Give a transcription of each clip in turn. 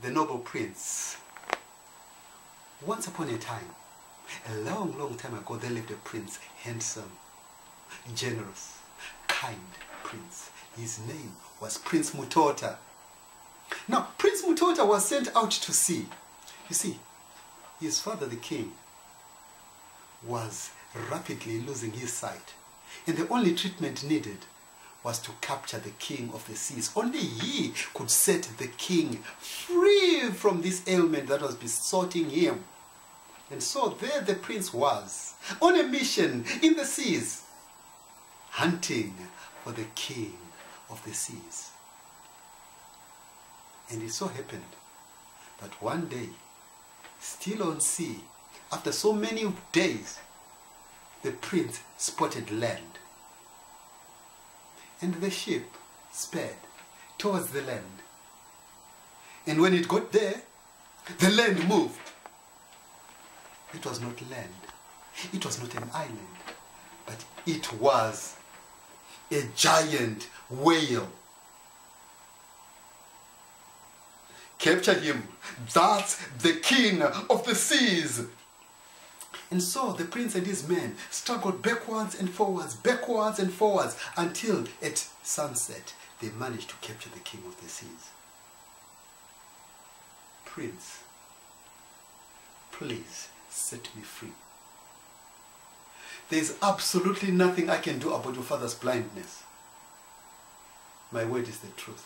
the noble prince. Once upon a time, a long, long time ago, there lived a prince, handsome, generous, kind prince. His name was Prince Mutota. Now, Prince Mutota was sent out to sea. You see, his father, the king, was rapidly losing his sight. And the only treatment needed was to capture the king of the seas. Only he could set the king free from this ailment that was besotting him. And so there the prince was, on a mission in the seas, hunting for the king of the seas. And it so happened that one day, still on sea, after so many days, the prince spotted land. And the ship sped towards the land. And when it got there, the land moved. It was not land. It was not an island. But it was a giant whale. Capture him. That's the king of the seas. And so the prince and his men struggled backwards and forwards, until at sunset they managed to capture the king of the seas. Prince, please set me free. There is absolutely nothing I can do about your father's blindness. My word is the truth.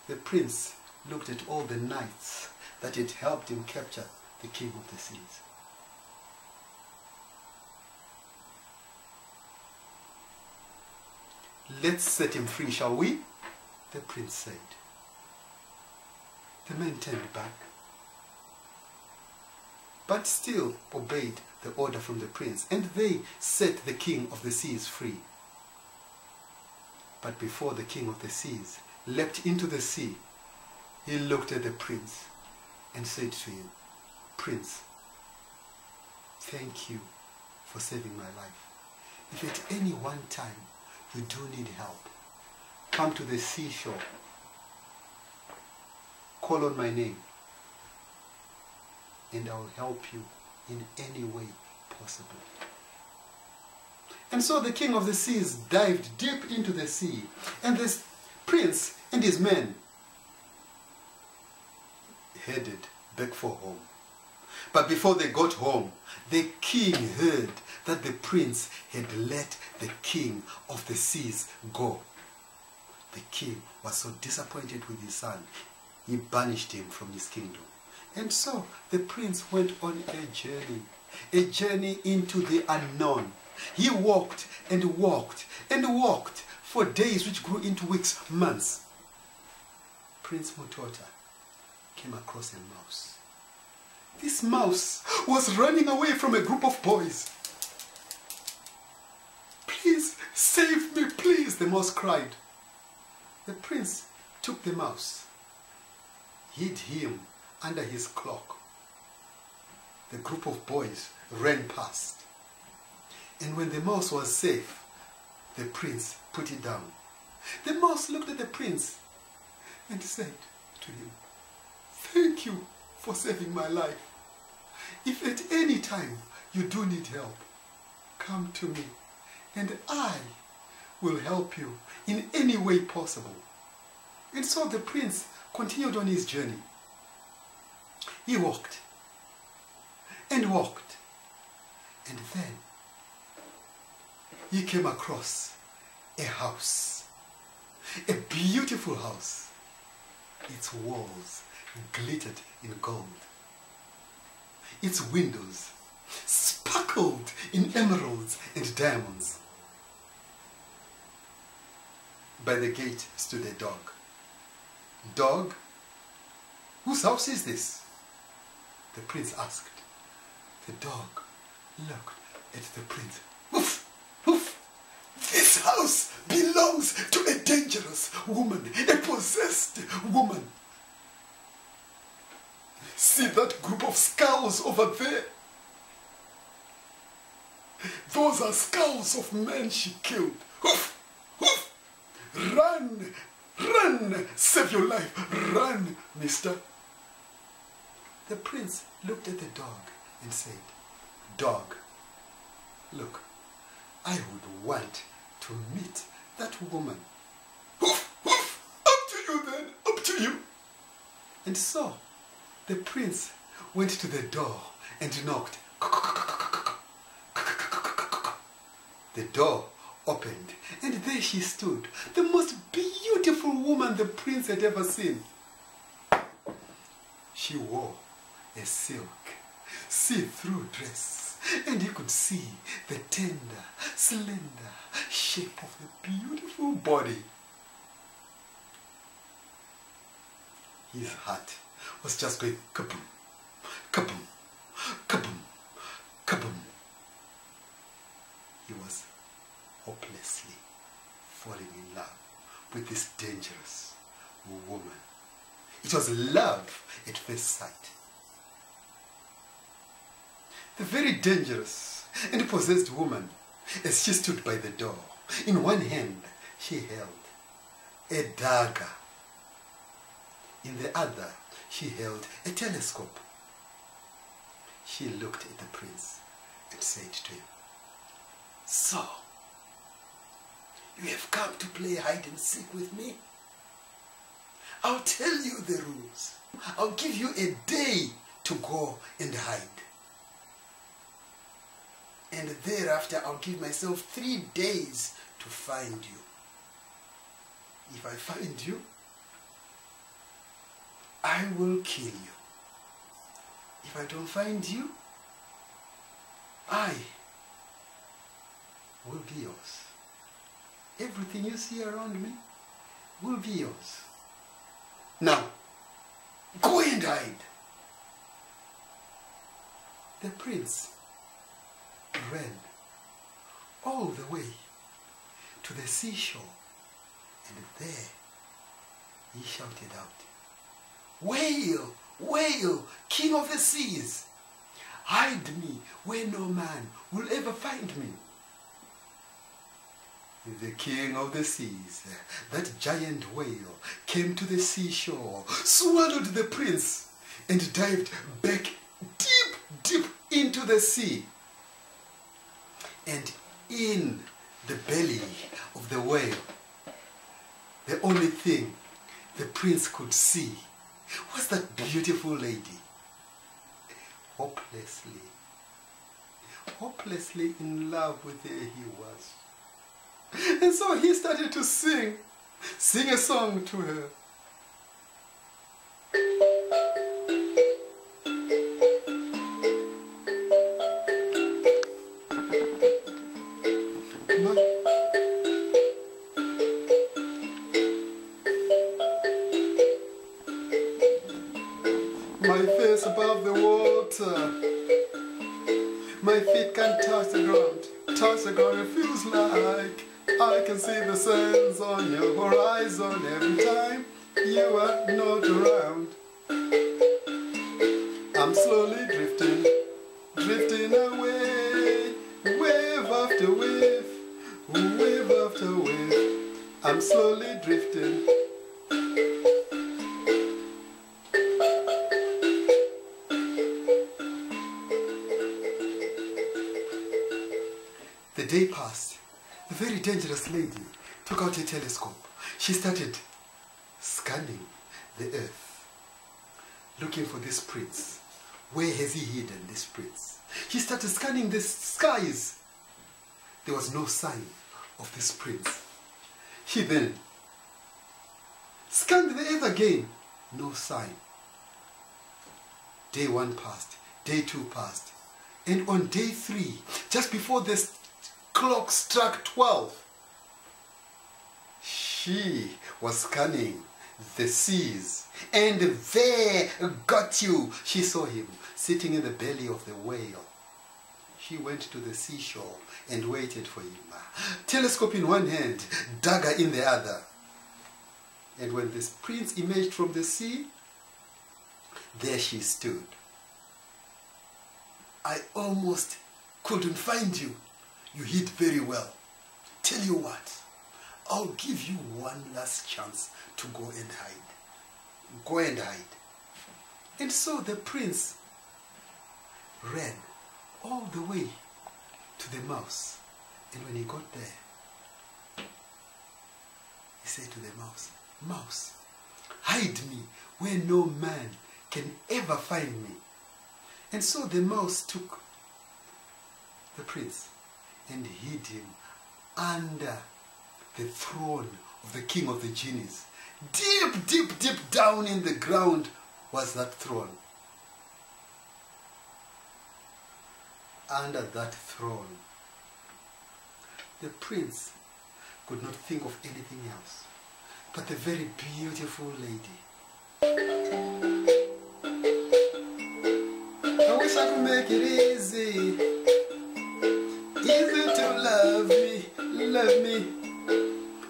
The prince looked at all the knights that had helped him capture the king of the seas. Let's set him free, shall we? The prince said. The men turned back, but still obeyed the order from the prince, and they set the king of the seas free. But before the king of the seas leapt into the sea, he looked at the prince and said to him, Prince, thank you for saving my life. If at any one time you do need help, come to the seashore, call on my name, and I will help you in any way possible. And so the king of the seas dived deep into the sea, and this prince and his men headed back for home. But before they got home, the king heard that the prince had let the king of the seas go. The king was so disappointed with his son, he banished him from his kingdom. And so the prince went on a journey into the unknown. He walked and walked and walked for days, which grew into weeks, months. Prince Mutota came across a mouse. This mouse was running away from a group of boys. Please save me, please, the mouse cried. The prince took the mouse, hid him under his cloak. The group of boys ran past. And when the mouse was safe, the prince put it down. The mouse looked at the prince and said to him, thank you for saving my life. If at any time you do need help, come to me and I will help you in any way possible. And so the prince continued on his journey. He walked and walked, and then he came across a house, a beautiful house. Its walls glittered in gold. Its windows sparkled in emeralds and diamonds. By the gate stood a dog. Dog, whose house is this? The prince asked. The dog looked at the prince. Woof, woof. This house belongs to a dangerous woman, a possessed woman. See that group of skulls over there? Those are skulls of men she killed. Hoof, hoof. Run, run Run! Save your life! Run, mister! The prince looked at the dog and said, Dog, look, I would want to meet that woman. Woof, woof! Up to you then! Up to you! And so, the prince went to the door and knocked. The door opened, and there she stood, the most beautiful woman the prince had ever seen. She wore a silk, see-through dress, and you could see the tender, slender shape of the beautiful body. His heart was just going kaboom, kaboom, kaboom, kaboom. He was hopelessly falling in love with this dangerous woman. It was love at first sight. The very dangerous and possessed woman, as she stood by the door, in one hand she held a dagger. In the other she held a telescope. She looked at the prince and said to him, So, you have come to play hide and seek with me? I'll tell you the rules. I'll give you a day to go and hide. And thereafter I'll give myself 3 days to find you. If I find you, I will kill you. If I don't find you, I will be yours. Everything you see around me will be yours. Now, go and hide. The prince ran all the way to the seashore, and there he shouted out, Whale, whale, king of the seas, hide me where no man will ever find me. The king of the seas, that giant whale, came to the seashore, swallowed the prince, and dived back deep, deep into the sea. And in the belly of the whale, the only thing the prince could see was that beautiful lady, hopelessly in love with her he was. And so he started to sing a song to her. My face above the water, my feet can't touch the ground. It feels like I can see the sands on your horizon every time you are not around. I'm slowly drifting away, wave after wave, wave after wave. I'm slowly drifting. The day passed. The very dangerous lady took out a telescope. She started scanning the earth, looking for this prince. Where has he hidden this prince? She started scanning the skies. There was no sign of this prince. She then scanned the earth again. No sign. Day 1 passed. Day 2 passed. And on day 3, just before this clock struck 12, she was scanning the seas, and there got you. She saw him sitting in the belly of the whale. She went to the seashore and waited for him, telescope in one hand, dagger in the other. And when this prince emerged from the sea, there she stood. I almost couldn't find you. You hid very well. Tell you what, I'll give you one last chance to go and hide. Go and hide. And so the prince ran all the way to the mouse. And when he got there, he said to the mouse, "Mouse, hide me where no man can ever find me." And so the mouse took the prince and hid him under the throne of the king of the genies. Deep, deep, deep down in the ground was that throne. Under that throne, the prince could not think of anything else but the very beautiful lady. I wish I could make it easy to love me.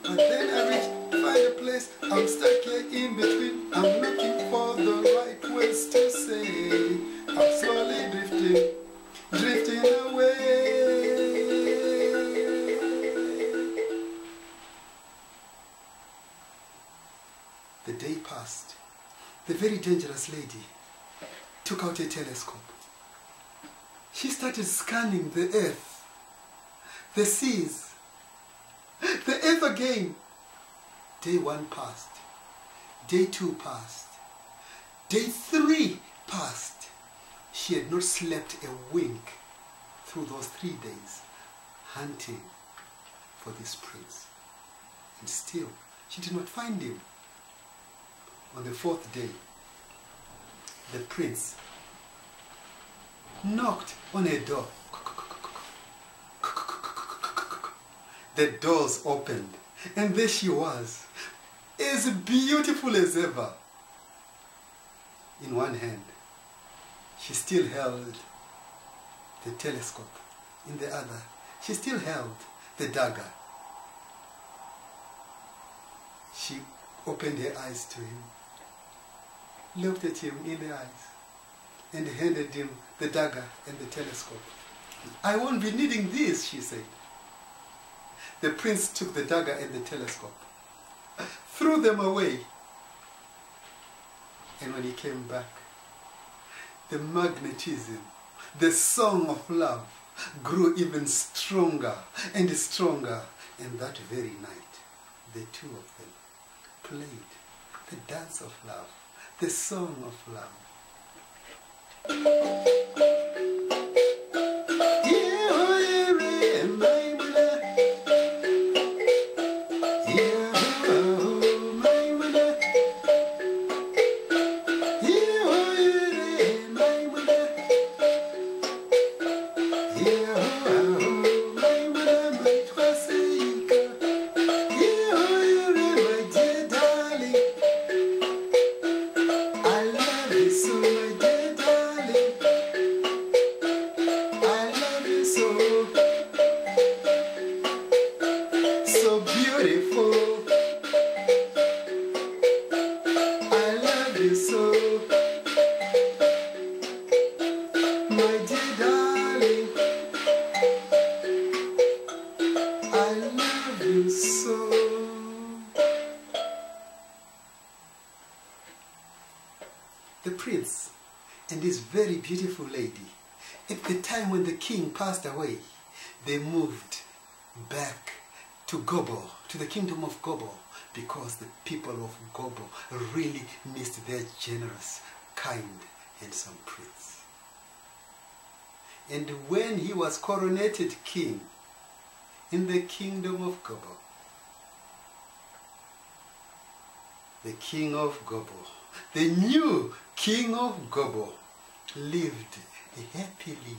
But then I find a place, I'm stuck here in between. I'm looking for the right words to say. I'm slowly drifting away. The day passed. The very dangerous lady took out a telescope. She started scanning the earth, the seas, the earth again. Day 1 passed. Day 2 passed. Day 3 passed. She had not slept a wink through those 3 days, hunting for this prince. And still, she did not find him. On the 4th day, the prince knocked on a door. The doors opened, and there she was, as beautiful as ever. In one hand, she still held the telescope. In the other, she still held the dagger. She opened her eyes to him, looked at him in the eyes, and handed him the dagger and the telescope. "I won't be needing this," she said. The prince took the dagger and the telescope, threw them away, and when he came back, the magnetism, the song of love, grew even stronger and stronger. And that very night, the two of them played the dance of love, the song of love. The prince and his very beautiful lady, at the time when the king passed away, they moved back to Gobo, to the kingdom of Gobo, because the people of Gobo really missed their generous, kind, handsome prince. And when he was coronated king in the kingdom of Gobo, the king of Gobo, the new king of Gobo, lived happily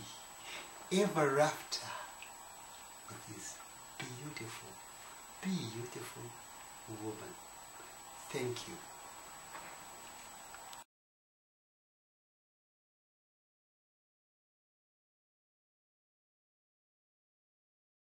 ever after with his beautiful, beautiful woman. Thank you.